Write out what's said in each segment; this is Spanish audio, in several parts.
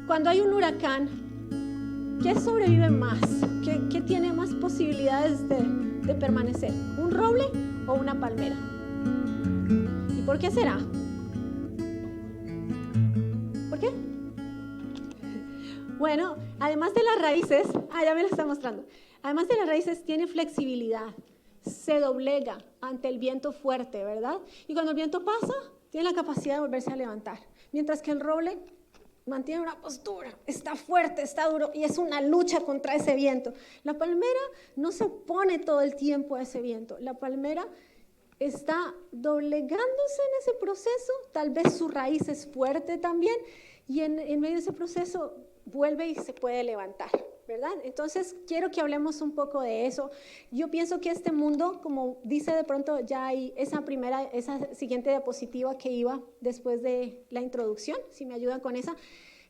Cuando hay un huracán, ¿qué sobrevive más? ¿Qué tiene más posibilidades de permanecer? ¿Un roble o una palmera? ¿Y por qué será? ¿Por qué? Bueno, además de las raíces, ya me lo está mostrando. Además de las raíces, tiene flexibilidad, se doblega ante el viento fuerte, ¿verdad? Y cuando el viento pasa, tiene la capacidad de volverse a levantar. Mientras que el roble mantiene una postura, está fuerte, está duro y es una lucha contra ese viento. La palmera no se opone todo el tiempo a ese viento. La palmera está doblegándose en ese proceso, tal vez su raíz es fuerte también y en medio de ese proceso vuelve y se puede levantar, ¿verdad? Entonces quiero que hablemos un poco de eso. Yo pienso que este mundo, como dice de pronto ya hay esa siguiente diapositiva que iba después de la introducción, si me ayudan con esa,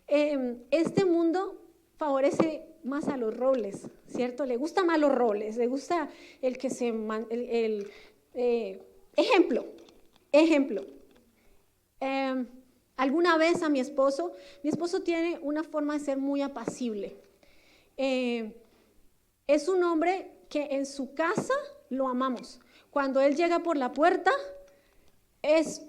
este mundo favorece más a los robles, ¿cierto? Le gusta más los robles, le gusta el que se... ejemplo. Alguna vez a mi esposo tiene una forma de ser muy apacible. Es un hombre que en su casa lo amamos. Cuando él llega por la puerta, es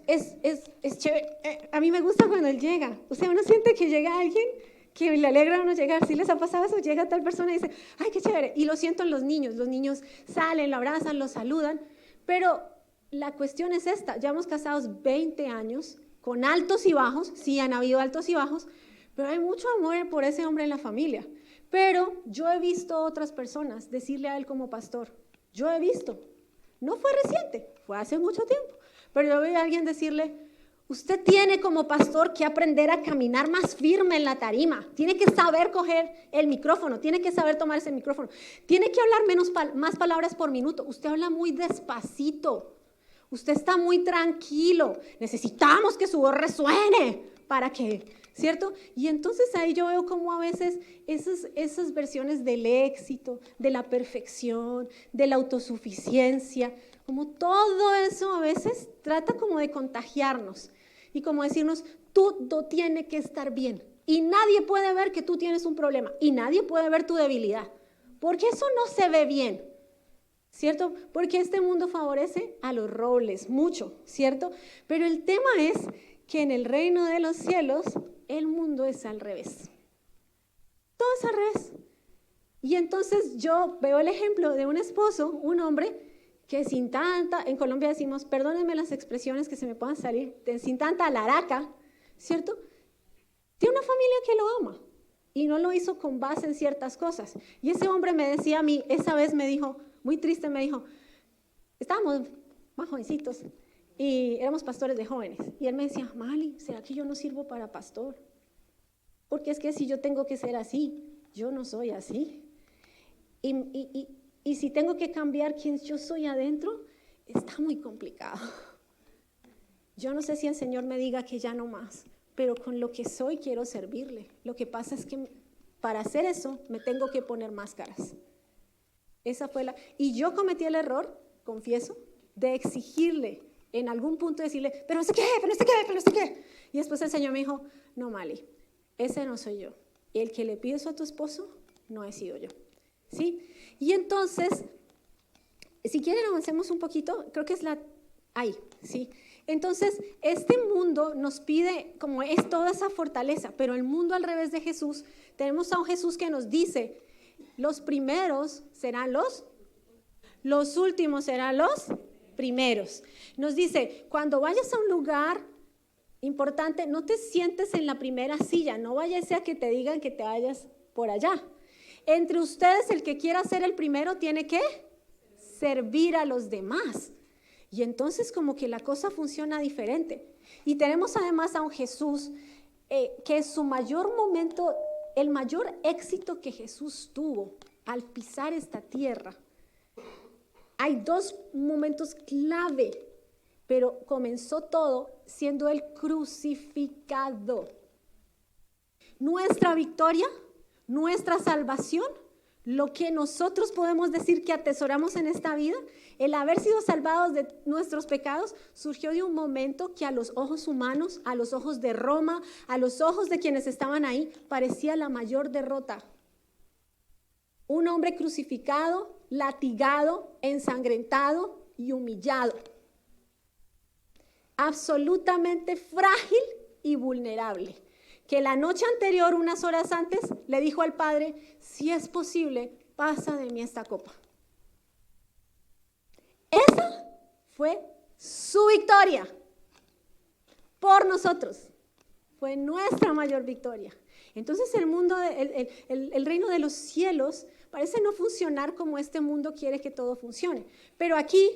chévere. A mí me gusta cuando él llega. O sea, uno siente que llega alguien que le alegra a uno llegar. Si les ha pasado eso, llega tal persona y dice, ¡ay, qué chévere! Y lo siento en los niños. Los niños salen, lo abrazan, lo saludan. Pero la cuestión es esta. Llevamos casados 20 años, con altos y bajos. Sí, han habido altos y bajos, pero hay mucho amor por ese hombre en la familia. Pero yo he visto a otras personas decirle a él como pastor, yo he visto, no fue reciente, fue hace mucho tiempo, pero yo vi a alguien decirle, usted tiene como pastor que aprender a caminar más firme en la tarima, tiene que saber coger el micrófono, tiene que saber tomar ese micrófono, tiene que hablar más palabras por minuto, usted habla muy despacito, usted está muy tranquilo, necesitamos que su voz resuene para que... ¿Cierto? Y entonces ahí yo veo como a veces esas versiones del éxito, de la perfección, de la autosuficiencia, como todo eso a veces trata como de contagiarnos y como decirnos, todo tiene que estar bien y nadie puede ver que tú tienes un problema y nadie puede ver tu debilidad, porque eso no se ve bien, ¿cierto? Porque este mundo favorece a los robles mucho, ¿cierto? Pero el tema es que en el reino de los cielos el mundo es al revés. Todo es al revés. Y entonces yo veo el ejemplo de un esposo, un hombre, que sin tanta, en Colombia decimos, perdónenme las expresiones que se me puedan salir, sin tanta laraca, ¿cierto? Tiene una familia que lo ama y no lo hizo con base en ciertas cosas. Y ese hombre me decía a mí, esa vez me dijo, muy triste, me dijo, estábamos más jovencitos, y éramos pastores de jóvenes. Y él me decía, Mali, ¿será que yo no sirvo para pastor? Porque es que si yo tengo que ser así, yo no soy así. Y si tengo que cambiar quién yo soy adentro, está muy complicado. Yo no sé si el Señor me diga que ya no más, pero con lo que soy quiero servirle. Lo que pasa es que para hacer eso me tengo que poner máscaras. Y yo cometí el error, confieso, de exigirle en algún punto decirle, pero no sé qué, pero no sé qué, pero no sé qué. Y después el Señor me dijo, no, Mali, ese no soy yo. Y el que le pide eso a tu esposo, no he sido yo. ¿Sí? Y entonces, si quieren avancemos un poquito, creo que es ahí, ¿sí? Entonces, este mundo nos pide, como es toda esa fortaleza, pero el mundo al revés de Jesús, tenemos a un Jesús que nos dice, los primeros serán los últimos serán los primeros. Nos dice, cuando vayas a un lugar importante, no te sientes en la primera silla, no vaya a ser que te digan que te vayas por allá. Entre ustedes, el que quiera ser el primero tiene que servir a los demás. Y entonces como que la cosa funciona diferente. Y tenemos además a un Jesús que es su mayor momento, el mayor éxito que Jesús tuvo al pisar esta tierra. Hay dos momentos clave, pero comenzó todo siendo Él crucificado. Nuestra victoria, nuestra salvación, lo que nosotros podemos decir que atesoramos en esta vida, el haber sido salvados de nuestros pecados, surgió de un momento que a los ojos humanos, a los ojos de Roma, a los ojos de quienes estaban ahí, parecía la mayor derrota. Un hombre crucificado, latigado, ensangrentado y humillado. Absolutamente frágil y vulnerable. Que la noche anterior, unas horas antes, le dijo al Padre, si es posible, pasa de mí esta copa. Esa fue su victoria por nosotros. Fue nuestra mayor victoria. Entonces el mundo, el reino de los cielos parece no funcionar como este mundo quiere que todo funcione. Pero aquí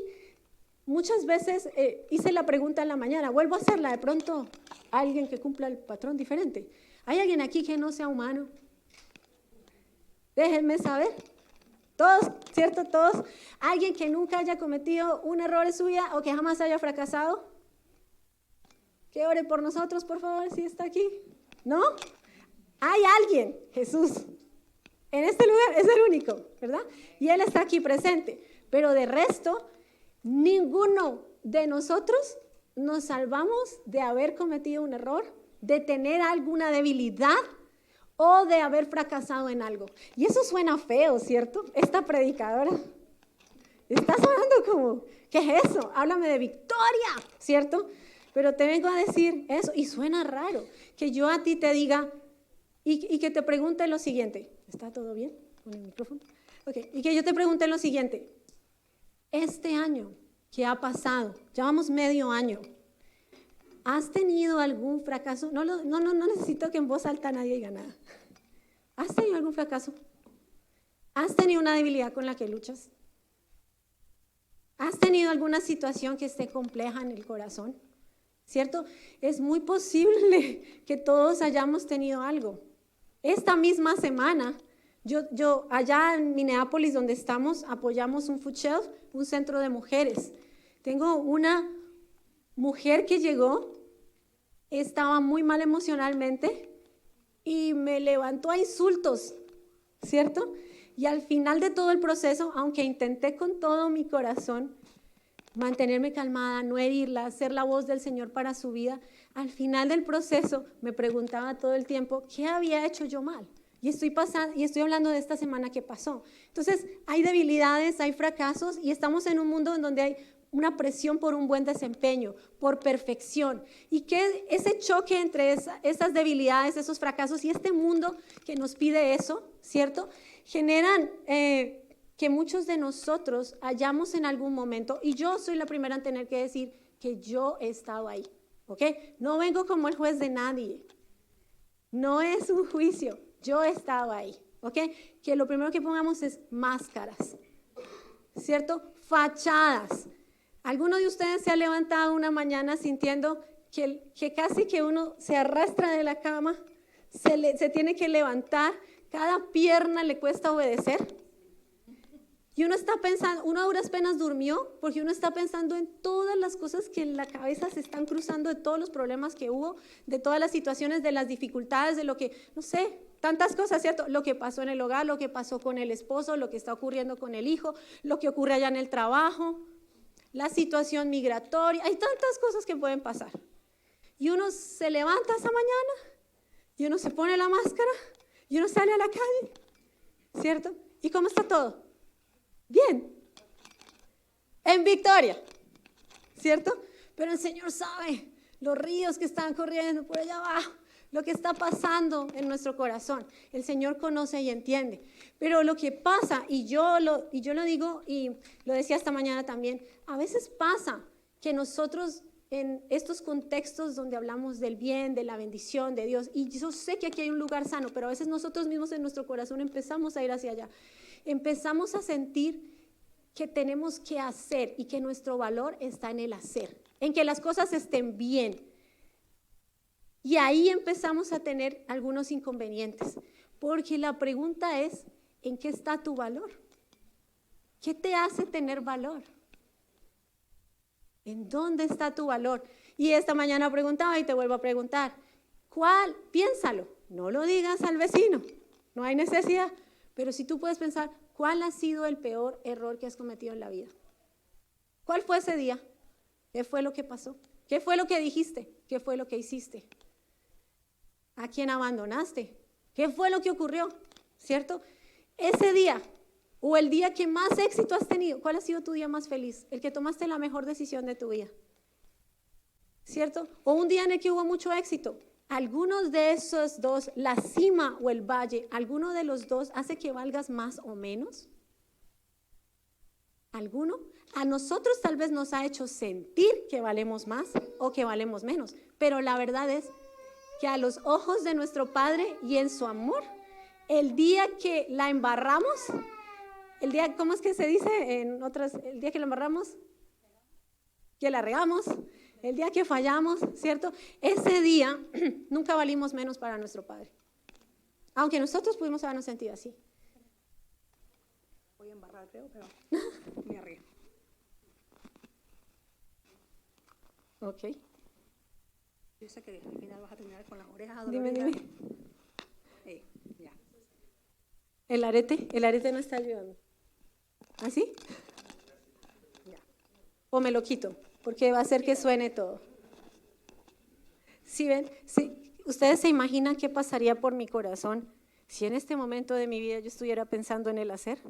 muchas veces hice la pregunta en la mañana, vuelvo a hacerla, de pronto alguien que cumpla el patrón diferente. ¿Hay alguien aquí que no sea humano? Déjenme saber. Todos, ¿cierto? Todos. ¿Alguien que nunca haya cometido un error en su vida o que jamás haya fracasado? Que ore por nosotros, por favor, si está aquí. ¿No? Hay alguien, Jesús. En este lugar es el único, ¿verdad? Y Él está aquí presente. Pero de resto, ninguno de nosotros nos salvamos de haber cometido un error, de tener alguna debilidad o de haber fracasado en algo. Y eso suena feo, ¿cierto? Esta predicadora está sonando como, ¿qué es eso? Háblame de victoria, ¿cierto? Pero te vengo a decir eso y suena raro que yo a ti te diga y que te pregunte lo siguiente. ¿Está todo bien con el micrófono? Ok, y que yo te pregunte lo siguiente. Este año que ha pasado, llevamos medio año, ¿has tenido algún fracaso? No necesito que en voz alta nadie diga nada. ¿Has tenido algún fracaso? ¿Has tenido una debilidad con la que luchas? ¿Has tenido alguna situación que esté compleja en el corazón? ¿Cierto? Es muy posible que todos hayamos tenido algo. Esta misma semana, yo allá en Minneapolis, donde estamos, apoyamos un food shelf, un centro de mujeres. Tengo una mujer que llegó, estaba muy mal emocionalmente y me levantó a insultos, ¿cierto? Y al final de todo el proceso, aunque intenté con todo mi corazón mantenerme calmada, no herirla, ser la voz del Señor para su vida, al final del proceso me preguntaba todo el tiempo, ¿qué había hecho yo mal? Y estoy hablando de esta semana que pasó. Entonces, hay debilidades, hay fracasos y estamos en un mundo en donde hay una presión por un buen desempeño, por perfección. Y que ese choque entre esas debilidades, esos fracasos y este mundo que nos pide eso, ¿cierto? Generan que muchos de nosotros hayamos en algún momento, y yo soy la primera en tener que decir que yo he estado ahí, ¿ok? No vengo como el juez de nadie. No es un juicio, yo he estado ahí, ¿ok? Que lo primero que pongamos es máscaras, ¿cierto? Fachadas. ¿Alguno de ustedes se ha levantado una mañana sintiendo que casi que uno se arrastra de la cama, se tiene que levantar, cada pierna le cuesta obedecer? Y uno está pensando, uno a duras penas durmió porque uno está pensando en todas las cosas que en la cabeza se están cruzando, de todos los problemas que hubo, de todas las situaciones, de las dificultades, de lo que, no sé, tantas cosas, ¿cierto? Lo que pasó en el hogar, lo que pasó con el esposo, lo que está ocurriendo con el hijo, lo que ocurre allá en el trabajo, la situación migratoria, hay tantas cosas que pueden pasar. Y uno se levanta esa mañana y uno se pone la máscara y uno sale a la calle, ¿cierto? ¿Y cómo está todo? Bien, en victoria, ¿cierto? Pero el Señor sabe los ríos que están corriendo por allá abajo, lo que está pasando en nuestro corazón. El Señor conoce y entiende. Pero lo que pasa, y yo lo digo, y lo decía esta mañana también, a veces pasa que nosotros en estos contextos donde hablamos del bien, de la bendición de Dios, y yo sé que aquí hay un lugar sano, pero a veces nosotros mismos en nuestro corazón empezamos a ir hacia allá. Empezamos a sentir que tenemos que hacer y que nuestro valor está en el hacer, en que las cosas estén bien. Y ahí empezamos a tener algunos inconvenientes, porque la pregunta es, ¿en qué está tu valor? ¿Qué te hace tener valor? ¿En dónde está tu valor? Y esta mañana preguntaba y te vuelvo a preguntar, ¿cuál? Piénsalo, no lo digas al vecino, no hay necesidad. Pero si tú puedes pensar, ¿cuál ha sido el peor error que has cometido en la vida? ¿Cuál fue ese día? ¿Qué fue lo que pasó? ¿Qué fue lo que dijiste? ¿Qué fue lo que hiciste? ¿A quién abandonaste? ¿Qué fue lo que ocurrió? ¿Cierto? Ese día o el día que más éxito has tenido, ¿cuál ha sido tu día más feliz? El que tomaste la mejor decisión de tu vida. ¿Cierto? O un día en el que hubo mucho éxito. Algunos de esos dos, la cima o el valle, ¿alguno de los dos hace que valgas más o menos? ¿Alguno? A nosotros tal vez nos ha hecho sentir que valemos más o que valemos menos, pero la verdad es que a los ojos de nuestro Padre y en su amor, el día que la embarramos, el día, ¿cómo es que se dice en otras? El día que la embarramos, que la regamos, el día que fallamos, ¿cierto? Ese día nunca valimos menos para nuestro Padre, aunque nosotros pudimos habernos sentido así. Voy a embarrar, creo, pero me arriesgo. Ok. Yo sé que al final vas a terminar con las orejas Dime. adoloridas. Ya. El arete no está ayudando. ¿Así? Ya. O me lo quito, porque va a hacer que suene todo. ¿Sí ven? Sí. ¿Ustedes se imaginan qué pasaría por mi corazón si en este momento de mi vida yo estuviera pensando en el hacer?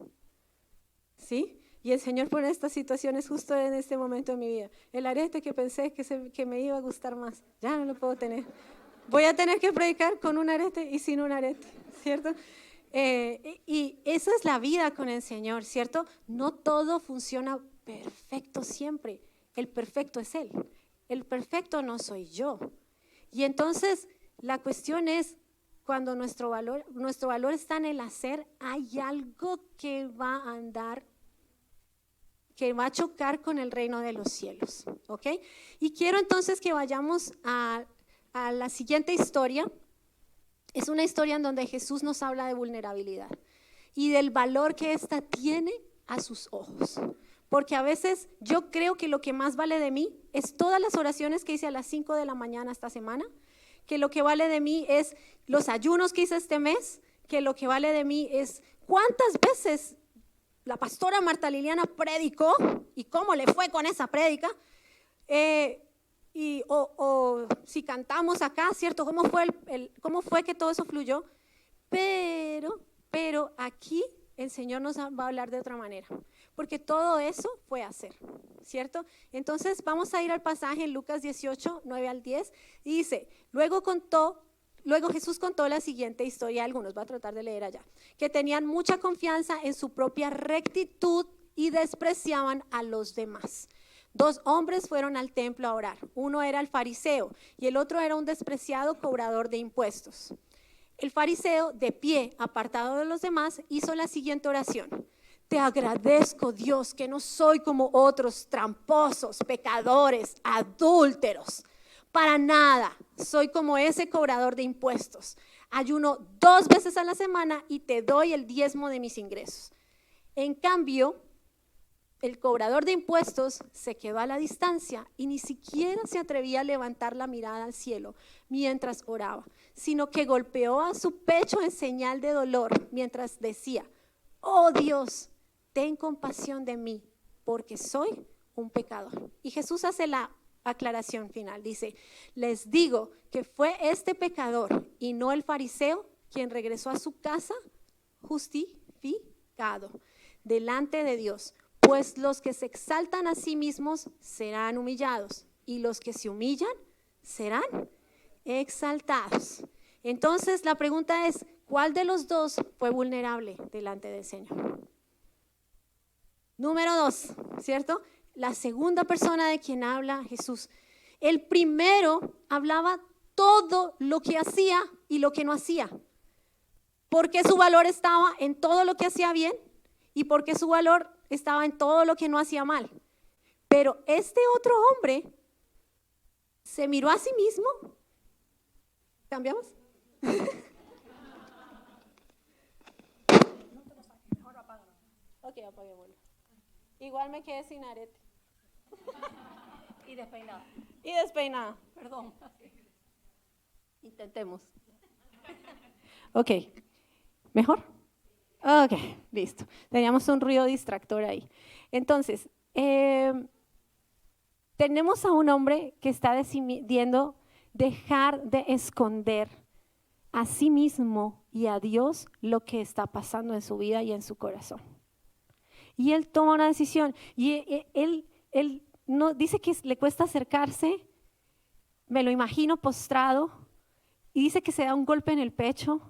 ¿Sí? Y el Señor pone estas situaciones justo en este momento de mi vida. El arete que pensé que me iba a gustar más, ya no lo puedo tener. Voy a tener que predicar con un arete y sin un arete, ¿cierto? Y esa es la vida con el Señor, ¿cierto? No todo funciona perfecto siempre. El perfecto es Él. El perfecto no soy yo. Y entonces la cuestión es, cuando nuestro valor está en el hacer, hay algo que va a andar, que va a chocar con el reino de los cielos, ¿ok? Y quiero entonces que vayamos a la siguiente historia. Es una historia en donde Jesús nos habla de vulnerabilidad y del valor que ésta tiene a sus ojos. Porque a veces yo creo que lo que más vale de mí es todas las oraciones que hice a las 5 de la mañana esta semana, que lo que vale de mí es los ayunos que hice este mes, que lo que vale de mí es cuántas veces la pastora Marta Liliana predicó y cómo le fue con esa prédica, o si cantamos acá, ¿cierto? ¿Cómo fue que todo eso fluyó? Pero aquí el Señor nos va a hablar de otra manera, porque todo eso fue hacer, ¿cierto? Entonces vamos a ir al pasaje en Lucas 18, 9 al 10, y dice, luego Jesús contó la siguiente historia, algunos, va a tratar de leer allá, que tenían mucha confianza en su propia rectitud y despreciaban a los demás. 2 hombres fueron al templo a orar, uno era el fariseo y el otro era un despreciado cobrador de impuestos. El fariseo, de pie, apartado de los demás, hizo la siguiente oración: te agradezco, Dios, que no soy como otros tramposos, pecadores, adúlteros. Para nada soy como ese cobrador de impuestos. Ayuno 2 veces a la semana y te doy el diezmo de mis ingresos. En cambio, el cobrador de impuestos se quedó a la distancia y ni siquiera se atrevía a levantar la mirada al cielo mientras oraba, sino que golpeó a su pecho en señal de dolor mientras decía: oh Dios, ten compasión de mí, porque soy un pecador. Y Jesús hace la aclaración final, dice: les digo que fue este pecador y no el fariseo quien regresó a su casa justificado delante de Dios. Pues los que se exaltan a sí mismos serán humillados y los que se humillan serán exaltados. Entonces la pregunta es, ¿cuál de los dos fue vulnerable delante del Señor? Número 2, ¿cierto? La segunda persona de quien habla Jesús. El primero hablaba todo lo que hacía y lo que no hacía. Porque su valor estaba en todo lo que hacía bien y porque su valor estaba en todo lo que no hacía mal. Pero este otro hombre se miró a sí mismo. ¿Cambiamos? Ok, apaguémoslo. Igual me quedé sin arete. Y despeinada. Y despeinada. Perdón. Intentemos. Ok, ¿mejor? Ok, listo. Teníamos un ruido distractor ahí. Entonces, tenemos a un hombre que está decidiendo dejar de esconder a sí mismo y a Dios lo que está pasando en su vida y en su corazón. Y él toma una decisión y él no, dice que le cuesta acercarse, me lo imagino postrado, y dice que se da un golpe en el pecho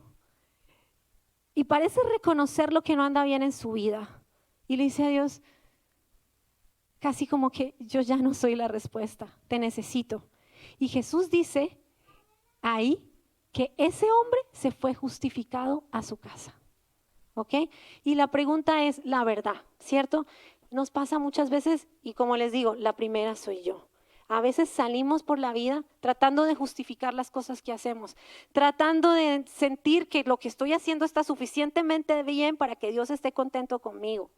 y parece reconocer lo que no anda bien en su vida. Y le dice a Dios, casi como que yo ya no soy la respuesta, te necesito. Y Jesús dice ahí que ese hombre se fue justificado a su casa. ¿Ok? Y la pregunta es la verdad, ¿cierto? Nos pasa muchas veces y como les digo, la primera soy yo. A veces salimos por la vida tratando de justificar las cosas que hacemos, tratando de sentir que lo que estoy haciendo está suficientemente bien para que Dios esté contento conmigo.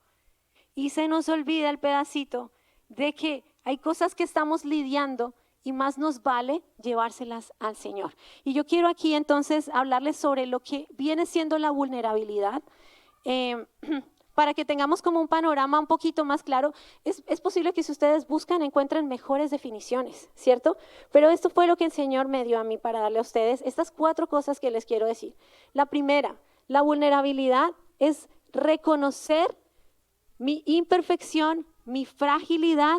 Y se nos olvida el pedacito de que hay cosas que estamos lidiando y más nos vale llevárselas al Señor. Y yo quiero aquí entonces hablarles sobre lo que viene siendo la vulnerabilidad. Para que tengamos como un panorama un poquito más claro, es posible que si ustedes buscan encuentren mejores definiciones, ¿cierto? Pero esto fue lo que el Señor me dio a mí para darle a ustedes estas 4 cosas que les quiero decir. La primera, la vulnerabilidad es reconocer mi imperfección, mi fragilidad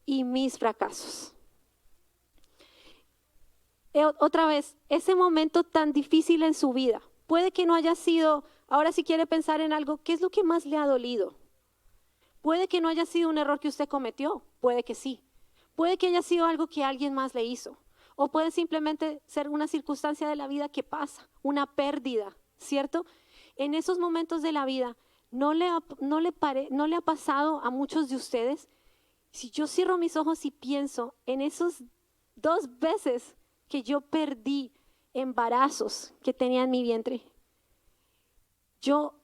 y mis fracasos. Otra vez, ese momento tan difícil en su vida, puede que no haya sido, ahora si quiere pensar en algo, ¿qué es lo que más le ha dolido? Puede que no haya sido un error que usted cometió, puede que sí. Puede que haya sido algo que alguien más le hizo. O puede simplemente ser una circunstancia de la vida que pasa, una pérdida, ¿cierto? En esos momentos de la vida, ¿no le ha pasado a muchos de ustedes? Si yo cierro mis ojos y pienso en esos 2 veces que yo perdí embarazos que tenía en mi vientre, yo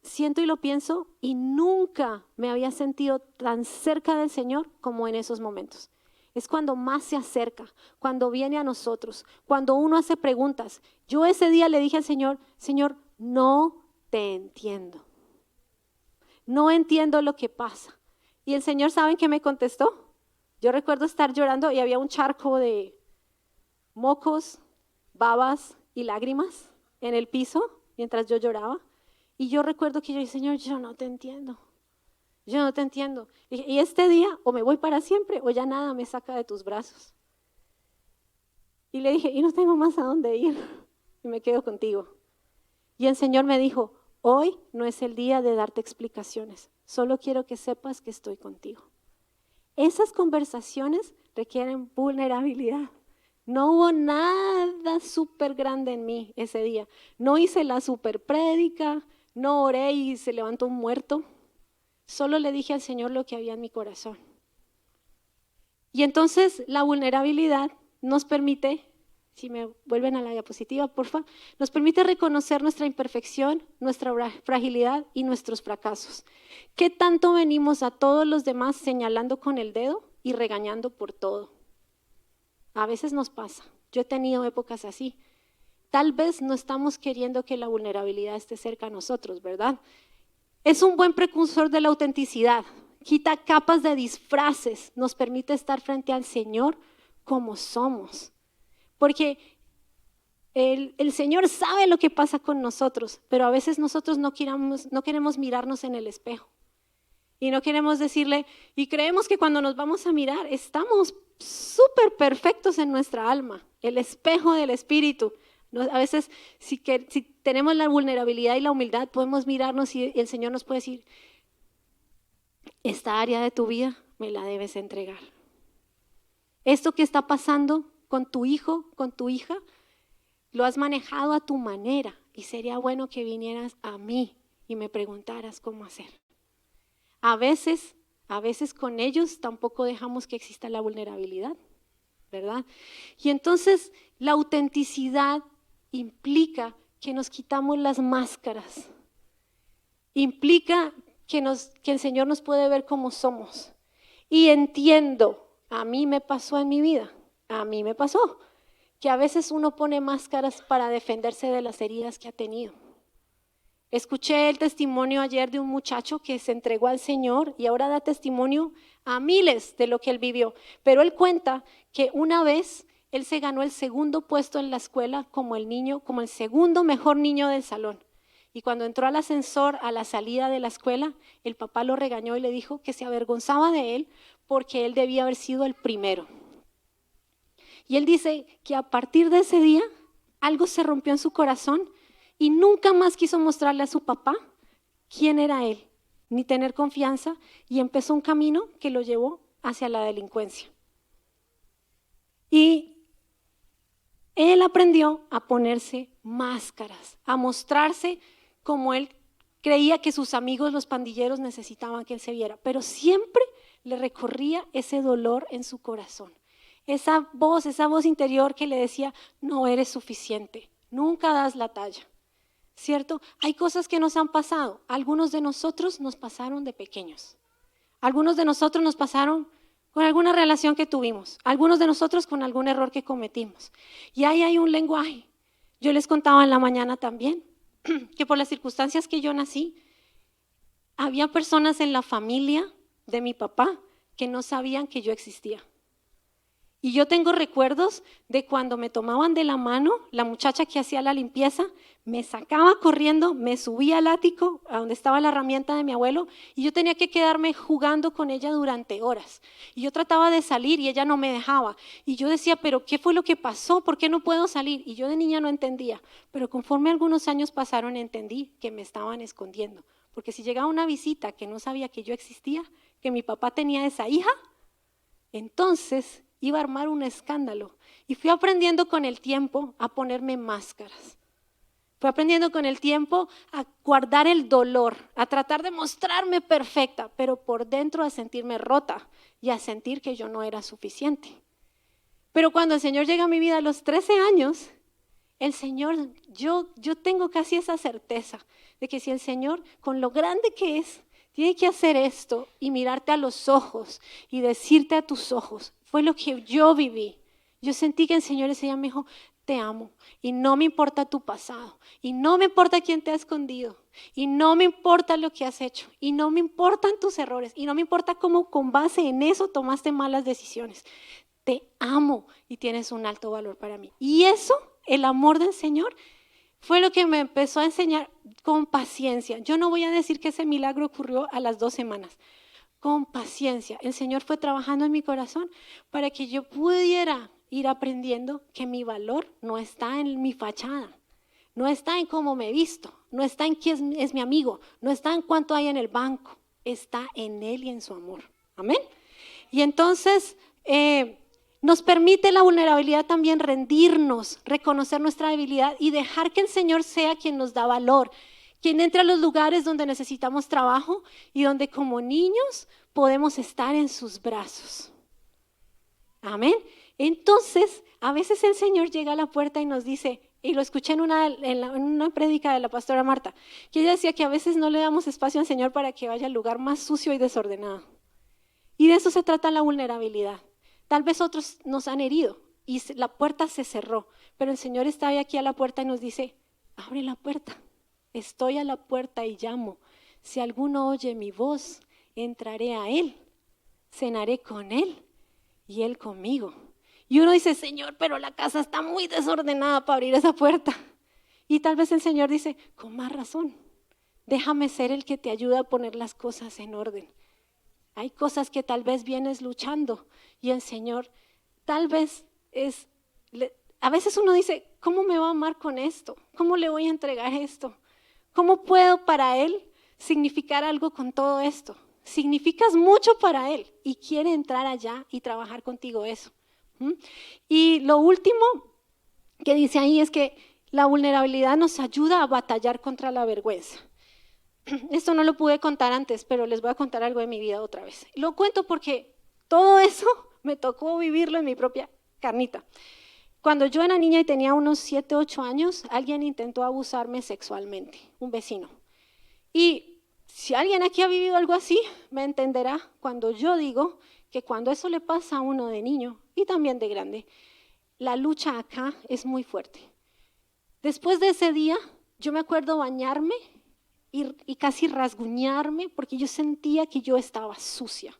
siento y lo pienso y nunca me había sentido tan cerca del Señor como en esos momentos. Es cuando más se acerca, cuando viene a nosotros, cuando uno hace preguntas. Yo ese día le dije al Señor, Señor, no te entiendo. No entiendo lo que pasa. Y el Señor, ¿saben qué me contestó? Yo recuerdo estar llorando y había un charco de mocos, babas y lágrimas en el piso mientras yo lloraba. Y yo recuerdo que yo dije, Señor, yo no te entiendo. Yo no te entiendo. Y este día o me voy para siempre o ya nada me saca de tus brazos. Y le dije, y no tengo más a dónde ir. Y me quedo contigo. Y el Señor me dijo, hoy no es el día de darte explicaciones. Solo quiero que sepas que estoy contigo. Esas conversaciones requieren vulnerabilidad. No hubo nada súper grande en mí ese día. No hice la súper prédica, no oré y se levantó un muerto. Solo le dije al Señor lo que había en mi corazón. Y entonces la vulnerabilidad nos permite, si me vuelven a la diapositiva, porfa, nos permite reconocer nuestra imperfección, nuestra fragilidad y nuestros fracasos. ¿Qué tanto venimos a todos los demás señalando con el dedo y regañando por todo? A veces nos pasa. Yo he tenido épocas así. Tal vez no estamos queriendo que la vulnerabilidad esté cerca a nosotros, ¿verdad? Es un buen precursor de la autenticidad. Quita capas de disfraces, nos permite estar frente al Señor como somos. Porque el Señor sabe lo que pasa con nosotros, pero a veces nosotros no queremos mirarnos en el espejo. Y no queremos decirle, y creemos que cuando nos vamos a mirar, estamos súper perfectos en nuestra alma, el espejo del Espíritu. A veces, si tenemos la vulnerabilidad y la humildad, podemos mirarnos y el Señor nos puede decir, esta área de tu vida me la debes entregar. Esto que está pasando con tu hijo, con tu hija, lo has manejado a tu manera y sería bueno que vinieras a mí y me preguntaras cómo hacer. A veces con ellos tampoco dejamos que exista la vulnerabilidad, ¿verdad? Y entonces la autenticidad implica que nos quitamos las máscaras, implica que el Señor nos puede ver como somos. Y entiendo, a mí me pasó en mi vida, que a veces uno pone máscaras para defenderse de las heridas que ha tenido. Escuché el testimonio ayer de un muchacho que se entregó al Señor y ahora da testimonio a miles de lo que él vivió. Pero él cuenta que una vez él se ganó el segundo puesto en la escuela como el segundo mejor niño del salón. Y cuando entró al ascensor a la salida de la escuela, el papá lo regañó y le dijo que se avergonzaba de él porque él debía haber sido el primero. Y él dice que a partir de ese día algo se rompió en su corazón y nunca más quiso mostrarle a su papá quién era él, ni tener confianza, y empezó un camino que lo llevó hacia la delincuencia. Y él aprendió a ponerse máscaras, a mostrarse como él creía que sus amigos, los pandilleros, necesitaban que él se viera, pero siempre le recorría ese dolor en su corazón. Esa voz interior que le decía, no eres suficiente, nunca das la talla, ¿cierto? Hay cosas que nos han pasado, algunos de nosotros nos pasaron de pequeños, algunos de nosotros nos pasaron con alguna relación que tuvimos, algunos de nosotros con algún error que cometimos. Y ahí hay un lenguaje. Yo les contaba en la mañana también que por las circunstancias que yo nací, había personas en la familia de mi papá que no sabían que yo existía. Y yo tengo recuerdos de cuando me tomaban de la mano, la muchacha que hacía la limpieza, me sacaba corriendo, me subía al ático, a donde estaba la herramienta de mi abuelo, y yo tenía que quedarme jugando con ella durante horas. Y yo trataba de salir y ella no me dejaba. Y yo decía, pero ¿qué fue lo que pasó? ¿Por qué no puedo salir? Y yo de niña no entendía. Pero conforme algunos años pasaron, entendí que me estaban escondiendo. Porque si llegaba una visita que no sabía que yo existía, que mi papá tenía esa hija, entonces iba a armar un escándalo. Y fui aprendiendo con el tiempo a ponerme máscaras. Fui aprendiendo con el tiempo a guardar el dolor, a tratar de mostrarme perfecta, pero por dentro a sentirme rota y a sentir que yo no era suficiente. Pero cuando el Señor llega a mi vida a los 13 años, el Señor, yo tengo casi esa certeza de que si el Señor, con lo grande que es, tiene que hacer esto y mirarte a los ojos y decirte a tus ojos, fue lo que yo viví. Yo sentí que el Señor ese día me dijo, te amo y no me importa tu pasado y no me importa quién te ha escondido y no me importa lo que has hecho y no me importan tus errores y no me importa cómo con base en eso tomaste malas decisiones. Te amo y tienes un alto valor para mí. Y eso, el amor del Señor, fue lo que me empezó a enseñar con paciencia. Yo no voy a decir que ese milagro ocurrió a las 2 semanas. Con paciencia. El Señor fue trabajando en mi corazón para que yo pudiera ir aprendiendo que mi valor no está en mi fachada, no está en cómo me he visto, no está en quién es mi amigo, no está en cuánto hay en el banco, está en Él y en su amor. Amén. Y entonces nos permite la vulnerabilidad también rendirnos, reconocer nuestra debilidad y dejar que el Señor sea quien nos da valor, quien entre a los lugares donde necesitamos trabajo y donde como niños podemos estar en sus brazos. Amén. Entonces, a veces el Señor llega a la puerta y nos dice, y lo escuché en una prédica de la pastora Marta, que ella decía que a veces no le damos espacio al Señor para que vaya al lugar más sucio y desordenado. Y de eso se trata la vulnerabilidad. Tal vez otros nos han herido y la puerta se cerró, pero el Señor está aquí a la puerta y nos dice, abre la puerta. Estoy a la puerta y llamo. Si alguno oye mi voz, entraré a Él, cenaré con Él y Él conmigo. Y uno dice, Señor, pero la casa está muy desordenada para abrir esa puerta. Y tal vez el Señor dice, con más razón, déjame ser el que te ayuda a poner las cosas en orden. Hay cosas que tal vez vienes luchando y el Señor tal vez a veces uno dice, ¿cómo me va a amar con esto? ¿Cómo le voy a entregar esto? ¿Cómo puedo para Él significar algo con todo esto? Significas mucho para Él y quiere entrar allá y trabajar contigo eso. Y lo último que dice ahí es que la vulnerabilidad nos ayuda a batallar contra la vergüenza. Esto no lo pude contar antes, pero les voy a contar algo de mi vida otra vez. Lo cuento porque todo eso me tocó vivirlo en mi propia carnita. Cuando yo era niña y tenía unos 7, 8 años, alguien intentó abusarme sexualmente, un vecino. Y si alguien aquí ha vivido algo así, me entenderá cuando yo digo que cuando eso le pasa a uno de niño y también de grande, la lucha acá es muy fuerte. Después de ese día, yo me acuerdo bañarme y casi rasguñarme porque yo sentía que yo estaba sucia.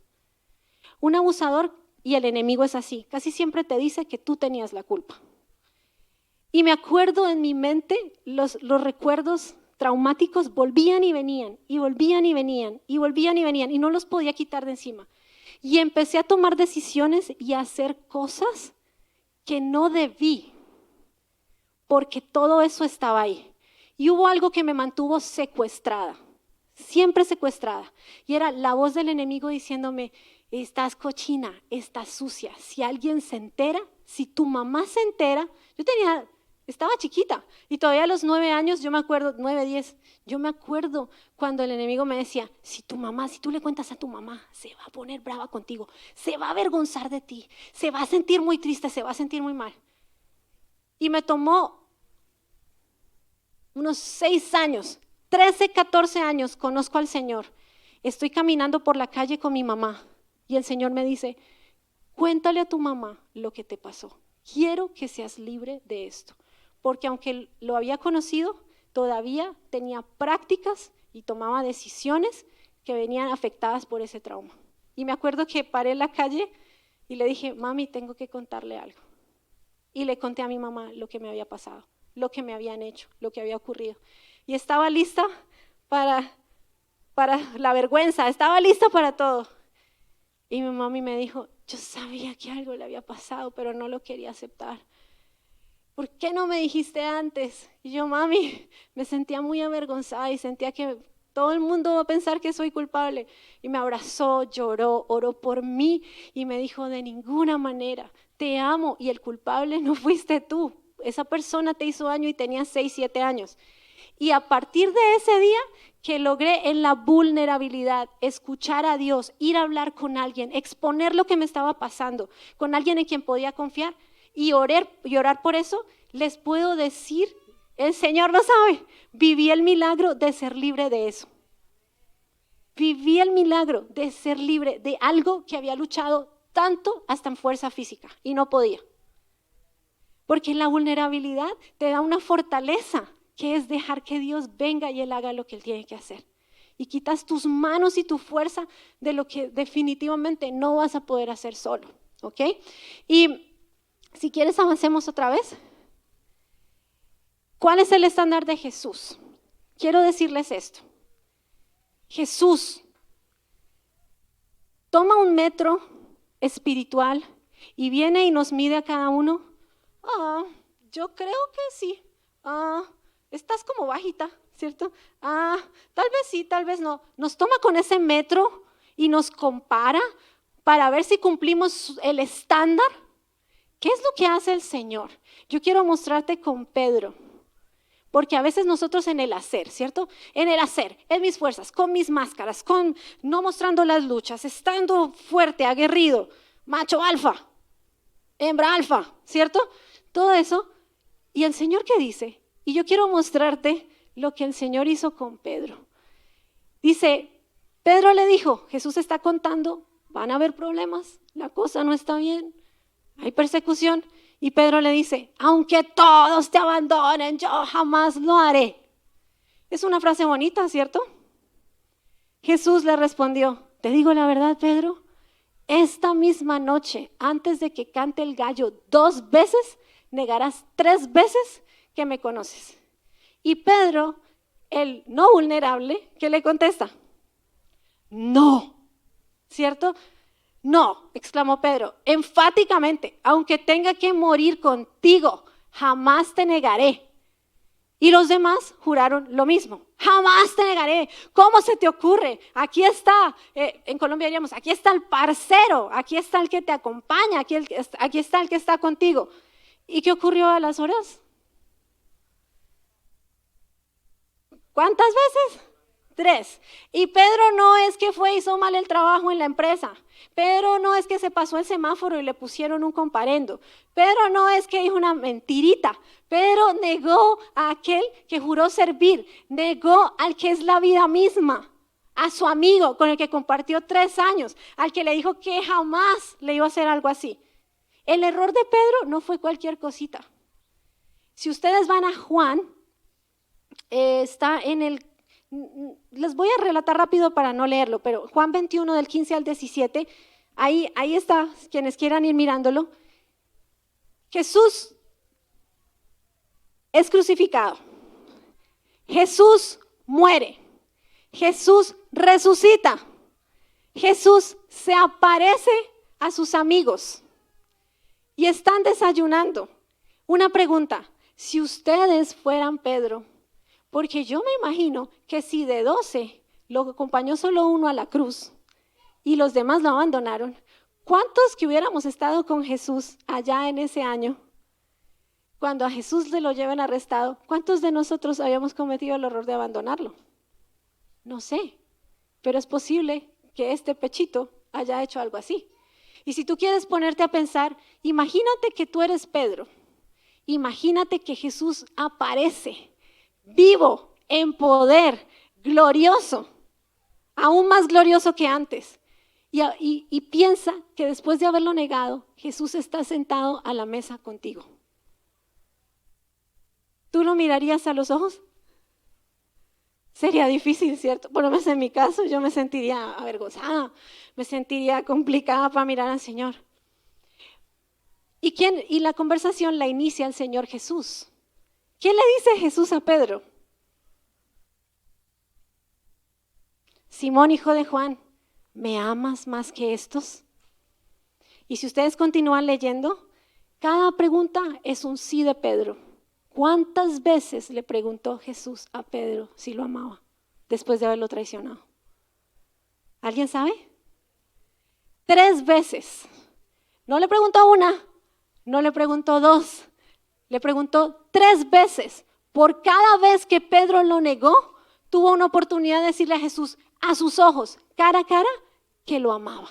Un abusador y el enemigo es así, casi siempre te dice que tú tenías la culpa. Y me acuerdo en mi mente los recuerdos traumáticos volvían y venían, y volvían y venían, y volvían y venían, y no los podía quitar de encima. Y empecé a tomar decisiones y a hacer cosas que no debí, porque todo eso estaba ahí. Y hubo algo que me mantuvo secuestrada, siempre secuestrada, y era la voz del enemigo diciéndome, estás cochina, estás sucia, si alguien se entera, si tu mamá se entera, estaba chiquita y todavía a los 9 años, yo me acuerdo, 9, 10, yo me acuerdo cuando el enemigo me decía, si tú le cuentas a tu mamá, se va a poner brava contigo, se va a avergonzar de ti, se va a sentir muy triste, se va a sentir muy mal. Y me tomó unos 6 años, 13, 14 años, conozco al Señor, estoy caminando por la calle con mi mamá y el Señor me dice, cuéntale a tu mamá lo que te pasó, quiero que seas libre de esto. Porque aunque lo había conocido, todavía tenía prácticas y tomaba decisiones que venían afectadas por ese trauma. Y me acuerdo que paré en la calle y le dije, mami, tengo que contarle algo. Y le conté a mi mamá lo que me había pasado, lo que me habían hecho, lo que había ocurrido. Y estaba lista para la vergüenza, estaba lista para todo. Y mi mami me dijo, yo sabía que algo le había pasado, pero no lo quería aceptar. ¿Por qué no me dijiste antes? Y yo, mami, me sentía muy avergonzada y sentía que todo el mundo va a pensar que soy culpable. Y me abrazó, lloró, oró por mí y me dijo, de ninguna manera, te amo y el culpable no fuiste tú. Esa persona te hizo daño y tenía 6, 7 años. Y a partir de ese día que logré en la vulnerabilidad escuchar a Dios, ir a hablar con alguien, exponer lo que me estaba pasando, con alguien en quien podía confiar, y orar por eso, les puedo decir, el Señor lo sabe, viví el milagro de ser libre de eso. Viví el milagro de ser libre de algo que había luchado tanto hasta en fuerza física y no podía. Porque en la vulnerabilidad te da una fortaleza que es dejar que Dios venga y Él haga lo que Él tiene que hacer. Y quitas tus manos y tu fuerza de lo que definitivamente no vas a poder hacer solo. ¿Ok? Y si quieres, avancemos otra vez. ¿Cuál es el estándar de Jesús? Quiero decirles esto. Jesús toma un metro espiritual y viene y nos mide a cada uno. Yo creo que sí. Estás como bajita, ¿cierto? Tal vez sí, tal vez no. Nos toma con ese metro y nos compara para ver si cumplimos el estándar. ¿Qué es lo que hace el Señor? Yo quiero mostrarte con Pedro, porque a veces nosotros en el hacer, ¿cierto? En el hacer, en mis fuerzas, con mis máscaras, no mostrando las luchas, estando fuerte, aguerrido, macho alfa, hembra alfa, ¿cierto? Todo eso. ¿Y el Señor qué dice? Y yo quiero mostrarte lo que el Señor hizo con Pedro. Dice, Pedro le dijo, Jesús está contando, van a haber problemas, la cosa no está bien. Hay persecución y Pedro le dice, aunque todos te abandonen, yo jamás lo haré. Es una frase bonita, ¿cierto? Jesús le respondió, te digo la verdad, Pedro, esta misma noche, antes de que cante el gallo 2 veces, negarás 3 veces que me conoces. Y Pedro, el no vulnerable, ¿qué le contesta? No, ¿cierto? No, exclamó Pedro, enfáticamente, aunque tenga que morir contigo, jamás te negaré. Y los demás juraron lo mismo, jamás te negaré. ¿Cómo se te ocurre? Aquí está, en Colombia diríamos, aquí está el parcero, aquí está el que te acompaña, aquí está el que está contigo. ¿Y qué ocurrió a las horas? ¿Cuántas veces? 3. Y Pedro no es que hizo mal el trabajo en la empresa. Pedro no es que se pasó el semáforo y le pusieron un comparendo. Pedro no es que dijo una mentirita. Pedro negó a aquel que juró servir. Negó al que es la vida misma. A su amigo con el que compartió 3 años. Al que le dijo que jamás le iba a hacer algo así. El error de Pedro no fue cualquier cosita. Si ustedes van a Juan, está en el Les voy a relatar rápido para no leerlo, pero Juan 21 del 15 al 17, ahí está, quienes quieran ir mirándolo. Jesús es crucificado, Jesús muere, Jesús resucita, Jesús se aparece a sus amigos y están desayunando. Una pregunta, si ustedes fueran Pedro, porque yo me imagino que si de 12 lo acompañó solo uno a la cruz y los demás lo abandonaron, ¿cuántos que hubiéramos estado con Jesús allá en ese año? Cuando a Jesús le lo lleven arrestado, ¿cuántos de nosotros habíamos cometido el error de abandonarlo? No sé, pero es posible que este pechito haya hecho algo así. Y si tú quieres ponerte a pensar, imagínate que tú eres Pedro, imagínate que Jesús aparece vivo, en poder, glorioso, aún más glorioso que antes. Y piensa que después de haberlo negado, Jesús está sentado a la mesa contigo. ¿Tú lo mirarías a los ojos? Sería difícil, ¿cierto? Por lo menos en mi caso yo me sentiría avergonzada, me sentiría complicada para mirar al Señor. Y la conversación la inicia el Señor Jesús. ¿Qué le dice Jesús a Pedro? Simón, hijo de Juan, ¿me amas más que estos? Y si ustedes continúan leyendo, cada pregunta es un sí de Pedro. ¿Cuántas veces le preguntó Jesús a Pedro si lo amaba después de haberlo traicionado? ¿Alguien sabe? 3 veces. No le preguntó una, no le preguntó 2, le preguntó 3 veces. Por cada vez que Pedro lo negó, tuvo una oportunidad de decirle a Jesús a sus ojos, cara a cara, que lo amaba.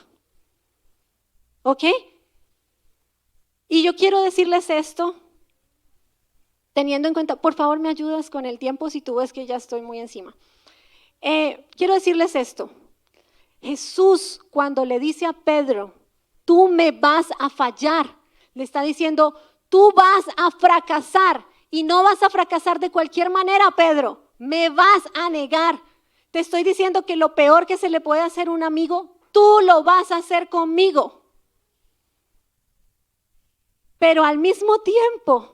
¿Ok? Y yo quiero decirles esto, teniendo en cuenta, por favor me ayudas con el tiempo si tú ves que ya estoy muy encima. Quiero decirles esto. Jesús, cuando le dice a Pedro, tú me vas a fallar, le está diciendo, tú vas a fracasar y no vas a fracasar de cualquier manera, Pedro, me vas a negar. Te estoy diciendo que lo peor que se le puede hacer a un amigo, tú lo vas a hacer conmigo. Pero al mismo tiempo,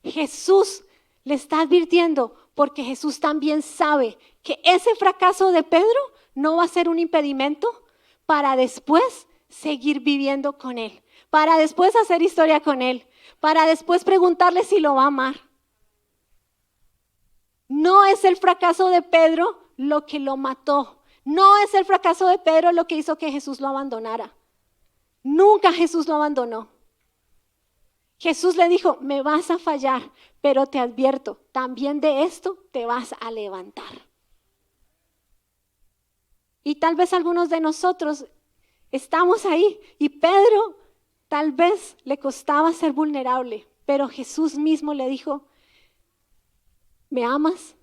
Jesús le está advirtiendo, porque Jesús también sabe que ese fracaso de Pedro no va a ser un impedimento para después seguir viviendo con él, para después hacer historia con él, para después preguntarle si lo va a amar. No es el fracaso de Pedro lo que lo mató. No es el fracaso de Pedro lo que hizo que Jesús lo abandonara. Nunca Jesús lo abandonó. Jesús le dijo, me vas a fallar, pero te advierto, también de esto te vas a levantar. Y tal vez algunos de nosotros estamos ahí y Pedro tal vez le costaba ser vulnerable, pero Jesús mismo le dijo, ¿me amas?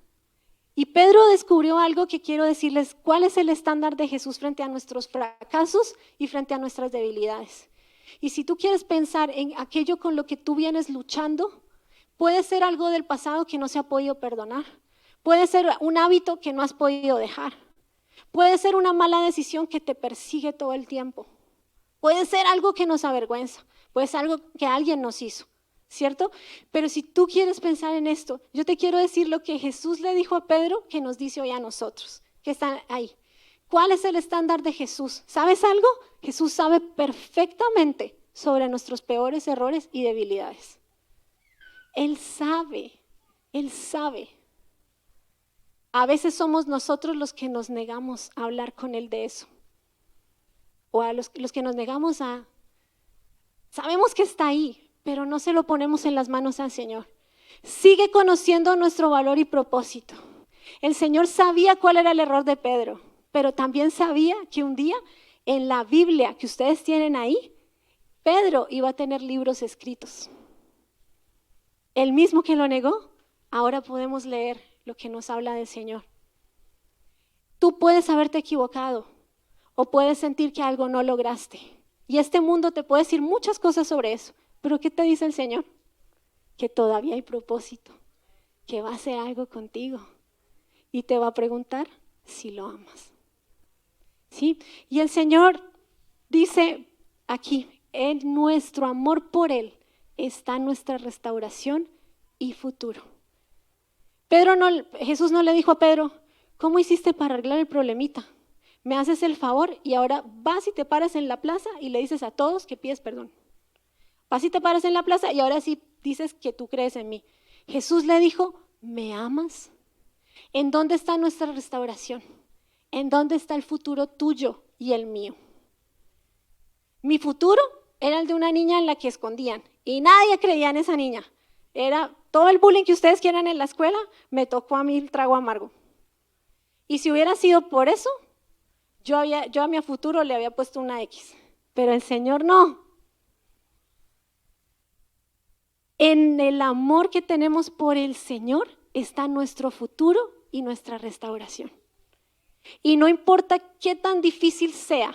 Y Pedro descubrió algo que quiero decirles, ¿cuál es el estándar de Jesús frente a nuestros fracasos y frente a nuestras debilidades? Y si tú quieres pensar en aquello con lo que tú vienes luchando, puede ser algo del pasado que no se ha podido perdonar, puede ser un hábito que no has podido dejar, puede ser una mala decisión que te persigue todo el tiempo, puede ser algo que nos avergüenza, puede ser algo que alguien nos hizo. ¿Cierto? Pero si tú quieres pensar en esto, yo te quiero decir lo que Jesús le dijo a Pedro, que nos dice hoy a nosotros, que están ahí. ¿Cuál es el estándar de Jesús? ¿Sabes algo? Jesús sabe perfectamente sobre nuestros peores errores y debilidades. Él sabe. A veces somos nosotros los que nos negamos a hablar con Él de eso. O a los que nos negamos a... Sabemos que está ahí, pero no se lo ponemos en las manos al Señor. Sigue conociendo nuestro valor y propósito. El Señor sabía cuál era el error de Pedro, pero también sabía que un día en la Biblia que ustedes tienen ahí, Pedro iba a tener libros escritos. El mismo que lo negó, ahora podemos leer lo que nos habla del Señor. Tú puedes haberte equivocado o puedes sentir que algo no lograste. Y este mundo te puede decir muchas cosas sobre eso. Pero ¿qué te dice el Señor? Que todavía hay propósito, que va a hacer algo contigo, y te va a preguntar si lo amas. ¿Sí? Y el Señor dice aquí, en nuestro amor por Él está nuestra restauración y futuro. Jesús no le dijo a Pedro, ¿cómo hiciste para arreglar el problemita? Me haces el favor y ahora vas y te paras en la plaza y le dices a todos que pides perdón. Vas y te paras en la plaza y ahora sí dices que tú crees en mí. Jesús le dijo, ¿me amas? ¿En dónde está nuestra restauración? ¿En dónde está el futuro tuyo y el mío? Mi futuro era el de una niña en la que escondían y nadie creía en esa niña. Era todo el bullying que ustedes quieran en la escuela, me tocó a mí el trago amargo. Y si hubiera sido por eso, yo a mi futuro le había puesto una X, pero el Señor no. En el amor que tenemos por el Señor está nuestro futuro y nuestra restauración. Y no importa qué tan difícil sea,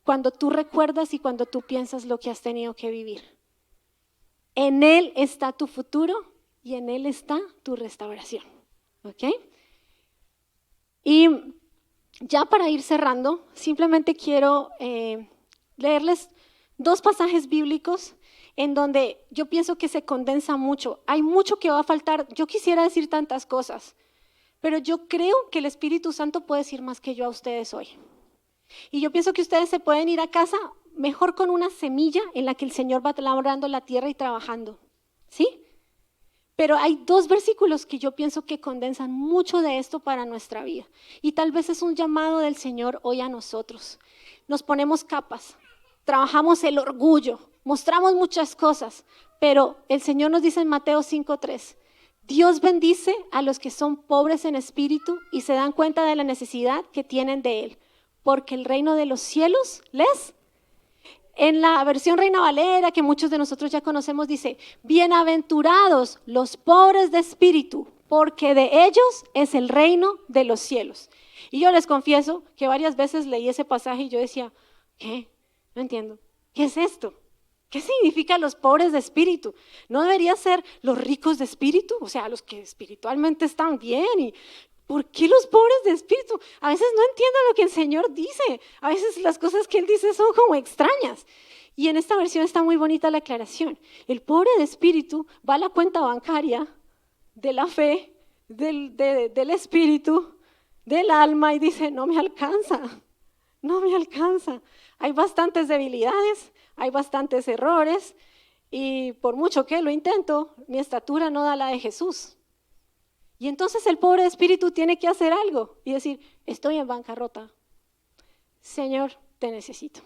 cuando tú recuerdas y cuando tú piensas lo que has tenido que vivir. En Él está tu futuro y en Él está tu restauración. ¿Ok? Y ya para ir cerrando, simplemente quiero leerles 2 pasajes bíblicos en donde yo pienso que se condensa mucho. Hay mucho que va a faltar. Yo quisiera decir tantas cosas, pero yo creo que el Espíritu Santo puede decir más que yo a ustedes hoy. Y yo pienso que ustedes se pueden ir a casa mejor con una semilla en la que el Señor va labrando la tierra y trabajando. ¿Sí? Pero hay 2 versículos que yo pienso que condensan mucho de esto para nuestra vida. Y tal vez es un llamado del Señor hoy a nosotros. Nos ponemos capas, trabajamos el orgullo, mostramos muchas cosas, pero el Señor nos dice en Mateo 5:3, Dios bendice a los que son pobres en espíritu y se dan cuenta de la necesidad que tienen de Él, porque el reino de los cielos les... En la versión Reina Valera, que muchos de nosotros ya conocemos, dice, bienaventurados los pobres de espíritu, porque de ellos es el reino de los cielos. Y yo les confieso que varias veces leí ese pasaje y yo decía, ¿qué? No entiendo. ¿Qué es esto? ¿Qué significa los pobres de espíritu? ¿No debería ser los ricos de espíritu? O sea, los que espiritualmente están bien. ¿Y por qué los pobres de espíritu? A veces no entiendo lo que el Señor dice. A veces las cosas que Él dice son como extrañas. Y en esta versión está muy bonita la aclaración. El pobre de espíritu va a la cuenta bancaria de la fe, del espíritu, del alma y dice, no me alcanza, no me alcanza. Hay bastantes debilidades, hay bastantes errores y por mucho que lo intento, mi estatura no da la de Jesús. Y entonces el pobre de espíritu tiene que hacer algo y decir, estoy en bancarrota. Señor, te necesito.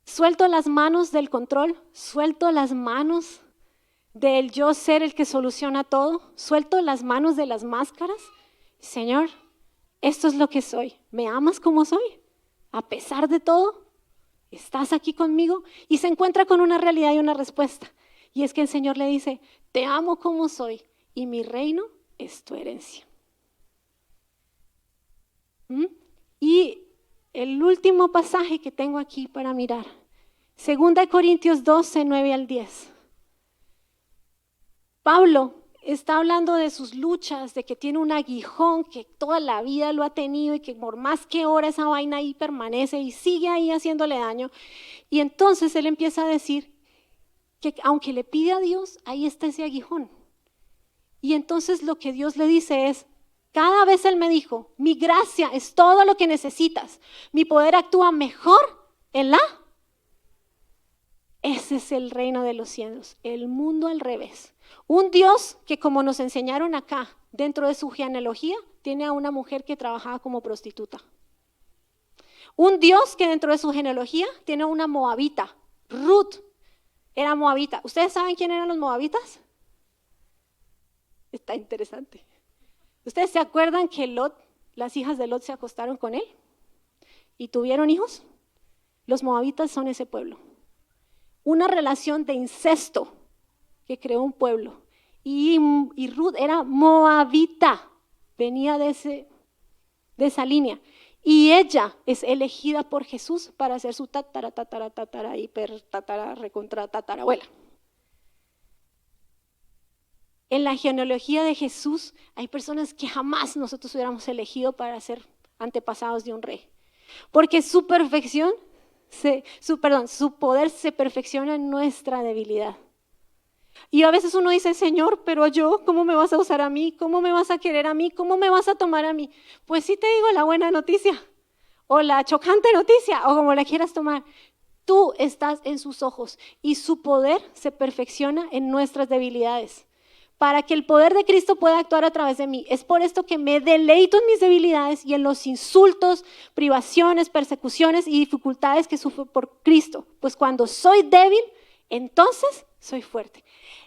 Suelto las manos del control, suelto las manos del yo ser el que soluciona todo, suelto las manos de las máscaras. Señor, esto es lo que soy. ¿Me amas como soy? A pesar de todo, ¿estás aquí conmigo? Y se encuentra con una realidad y una respuesta. Y es que el Señor le dice, te amo como soy y mi reino es tu herencia. Y el último pasaje que tengo aquí para mirar, 2 Corintios 12, 9 al 10. Pablo está hablando de sus luchas, de que tiene un aguijón que toda la vida lo ha tenido y que por más que ora esa vaina ahí permanece y sigue ahí haciéndole daño. Y entonces él empieza a decir que aunque le pide a Dios, ahí está ese aguijón. Y entonces lo que Dios le dice es, cada vez él me dijo, mi gracia es todo lo que necesitas, mi poder actúa mejor en la... Ese es el reino de los cielos, el mundo al revés. Un Dios que, como nos enseñaron acá, dentro de su genealogía, tiene a una mujer que trabajaba como prostituta. Un Dios que dentro de su genealogía tiene a una moabita. Ruth era moabita. ¿Ustedes saben quién eran los moabitas? Está interesante. ¿Ustedes se acuerdan que Lot, las hijas de Lot se acostaron con él y tuvieron hijos? Los moabitas son ese pueblo. Una relación de incesto que creó un pueblo. Y Ruth era moabita, venía de esa línea. Y ella es elegida por Jesús para ser su tatara, recontra tatarabuela. En la genealogía de Jesús hay personas que jamás nosotros hubiéramos elegido para ser antepasados de un rey. Porque su poder se perfecciona en nuestra debilidad. Y a veces uno dice, Señor, pero yo, ¿cómo me vas a usar a mí? ¿Cómo me vas a querer a mí? ¿Cómo me vas a tomar a mí? Pues sí te digo la buena noticia, o la chocante noticia, o como la quieras tomar. Tú estás en sus ojos y su poder se perfecciona en nuestras debilidades, para que el poder de Cristo pueda actuar a través de mí. Es por esto que me deleito en mis debilidades y en los insultos, privaciones, persecuciones y dificultades que sufro por Cristo. Pues cuando soy débil, entonces soy fuerte.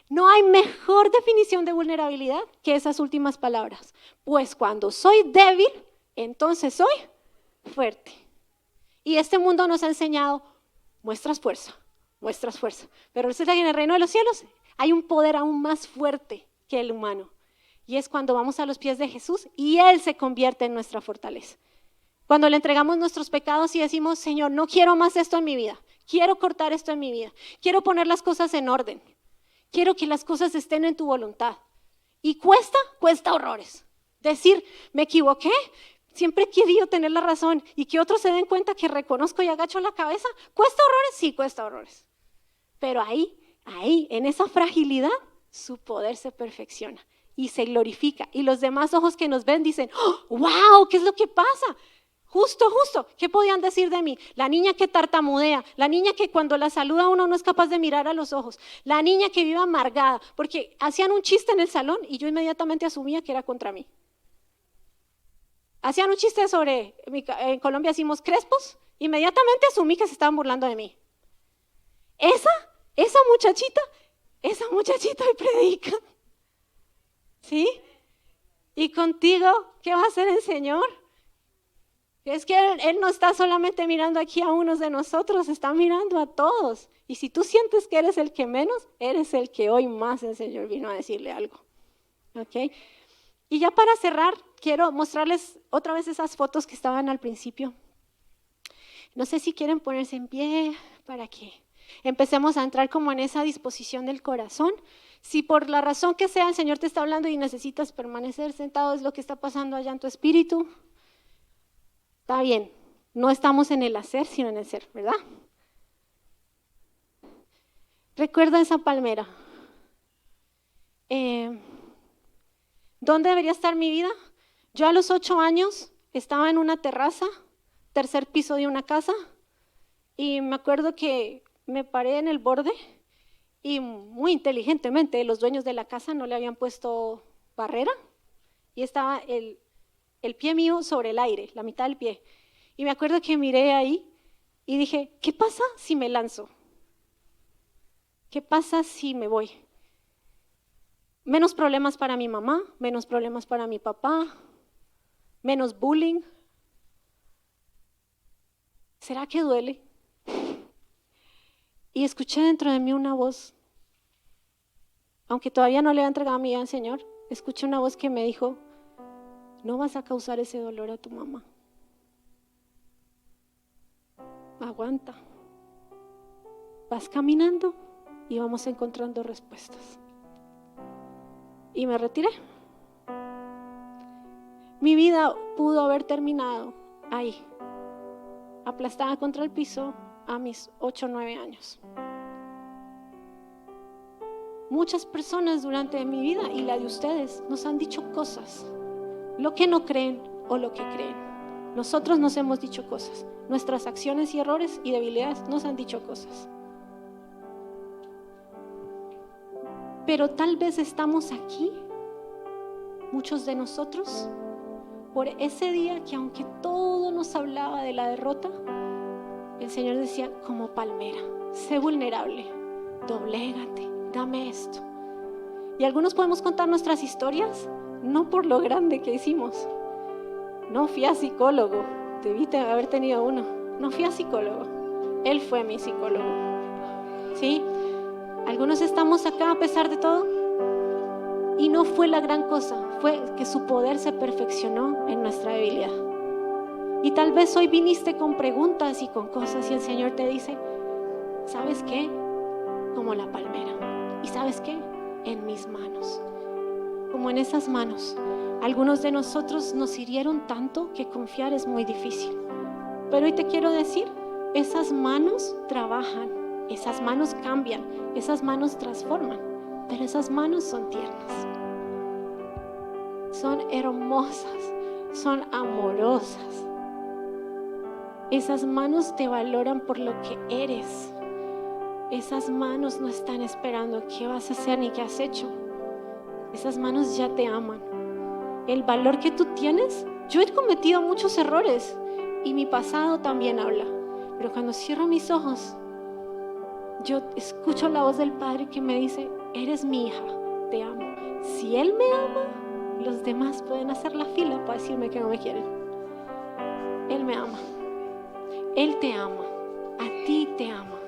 No hay mejor definición de vulnerabilidad que esas últimas palabras. Pues cuando soy débil, entonces soy fuerte. Y este mundo nos ha enseñado, muestras fuerza. Pero resulta que en el reino de los cielos hay un poder aún más fuerte que el humano. Y es cuando vamos a los pies de Jesús y Él se convierte en nuestra fortaleza. Cuando le entregamos nuestros pecados y decimos, Señor, no quiero más esto en mi vida. Quiero cortar esto en mi vida. Quiero poner las cosas en orden. Quiero que las cosas estén en tu voluntad. Y cuesta horrores. Decir, me equivoqué, siempre he querido tener la razón y que otros se den cuenta que reconozco y agacho la cabeza. ¿Cuesta horrores? Sí, cuesta horrores. Pero ahí, en esa fragilidad, su poder se perfecciona y se glorifica. Y los demás ojos que nos ven dicen, ¡oh, wow! ¿Qué es lo que pasa? Justo, ¿qué podían decir de mí? La niña que tartamudea, la niña que cuando la saluda uno no es capaz de mirar a los ojos, la niña que vive amargada, porque hacían un chiste en el salón y yo inmediatamente asumía que era contra mí. Hacían un chiste sobre, en Colombia decimos crespos, inmediatamente asumí que se estaban burlando de mí. Esa muchachita hoy predica, ¿sí? Y contigo, ¿qué va a hacer el Señor? Es que Él no está solamente mirando aquí a unos de nosotros, está mirando a todos. Y si tú sientes que eres el que menos, eres el que hoy más el Señor vino a decirle algo. ¿Ok? Y ya para cerrar, quiero mostrarles otra vez esas fotos que estaban al principio. No sé si quieren ponerse en pie para que empecemos a entrar como en esa disposición del corazón. Si por la razón que sea el Señor te está hablando y necesitas permanecer sentado, es lo que está pasando allá en tu espíritu, está bien, no estamos en el hacer, sino en el ser, ¿verdad? Recuerda esa palmera. ¿Dónde debería estar mi vida? Yo a los 8 años estaba en una terraza, tercer piso de una casa, y me acuerdo que me paré en el borde y muy inteligentemente los dueños de la casa no le habían puesto barrera y estaba el pie mío sobre el aire, la mitad del pie. Y me acuerdo que miré ahí y dije, ¿qué pasa si me lanzo? ¿Qué pasa si me voy? Menos problemas para mi mamá, menos problemas para mi papá, menos bullying. ¿Será que duele? Y escuché dentro de mí una voz, aunque todavía no le había entregado mi vida al Señor, escuché una voz que me dijo, no vas a causar ese dolor a tu mamá. Aguanta. Vas caminando y vamos encontrando respuestas. Y me retiré. Mi vida pudo haber terminado ahí, aplastada contra el piso a mis 8 o 9 años. Muchas personas durante mi vida y la de ustedes nos han dicho cosas, lo que no creen o lo que creen. Nosotros nos hemos dicho cosas, nuestras acciones y errores y debilidades nos han dicho cosas. Pero tal vez estamos aquí, muchos de nosotros, por ese día que aunque todo nos hablaba de la derrota, el Señor decía, como palmera, sé vulnerable, doblégate, dame esto. Y algunos podemos contar nuestras historias, no por lo grande que hicimos. No fui a psicólogo, debí haber tenido uno. No fui a psicólogo, Él fue mi psicólogo. ¿Sí? Algunos estamos acá a pesar de todo y no fue la gran cosa, fue que su poder se perfeccionó en nuestra debilidad. Y tal vez hoy viniste con preguntas y con cosas y el Señor te dice, ¿sabes qué? Como la palmera. ¿Y sabes qué? En mis manos. como en esas manos. Algunos de nosotros nos hirieron tanto que confiar es muy difícil. Pero hoy te quiero decir, esas manos trabajan, esas manos cambian, esas manos transforman, pero esas manos son tiernas, son hermosas, son amorosas. Esas manos te valoran por lo que eres. Esas manos no están esperando qué vas a hacer ni qué has hecho. Esas manos ya te aman. El valor que tú tienes, yo he cometido muchos errores y mi pasado también habla. Pero cuando cierro mis ojos, yo escucho la voz del Padre que me dice, eres mi hija, te amo. Si Él me ama, los demás pueden hacer la fila para decirme que no me quieren. Él me ama. Él te ama. A ti te ama.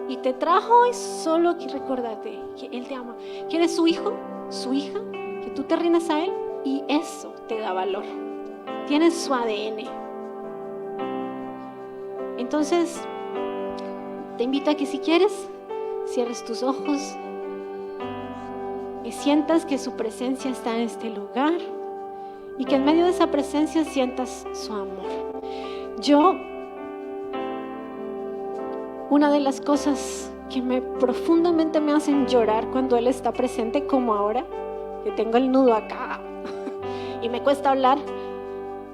Y te trajo hoy solo que recordarte que Él te ama. Que eres su hijo, su hija, que tú te rindes a Él y eso te da valor. Tienes su ADN. Entonces, te invito a que si quieres, cierres tus ojos, que sientas que su presencia está en este lugar y que en medio de esa presencia sientas su amor. Una de las cosas que profundamente me hacen llorar cuando Él está presente, como ahora, que tengo el nudo acá y me cuesta hablar,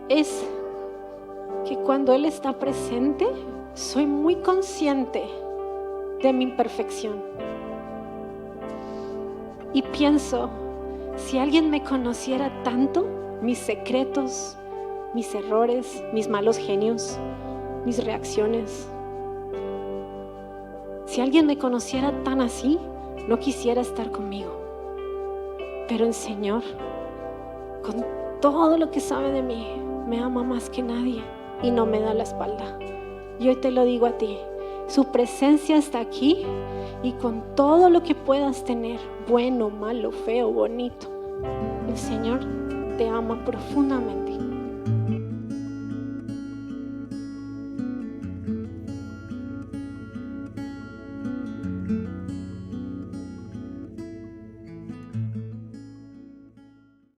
es que cuando Él está presente, soy muy consciente de mi imperfección. Y pienso, si alguien me conociera tanto, mis secretos, mis errores, mis malos genios, mis reacciones, si alguien me conociera tan así, no quisiera estar conmigo. Pero el Señor, con todo lo que sabe de mí, me ama más que nadie y no me da la espalda. Y hoy te lo digo a ti, su presencia está aquí y con todo lo que puedas tener, bueno, malo, feo, bonito, el Señor te ama profundamente.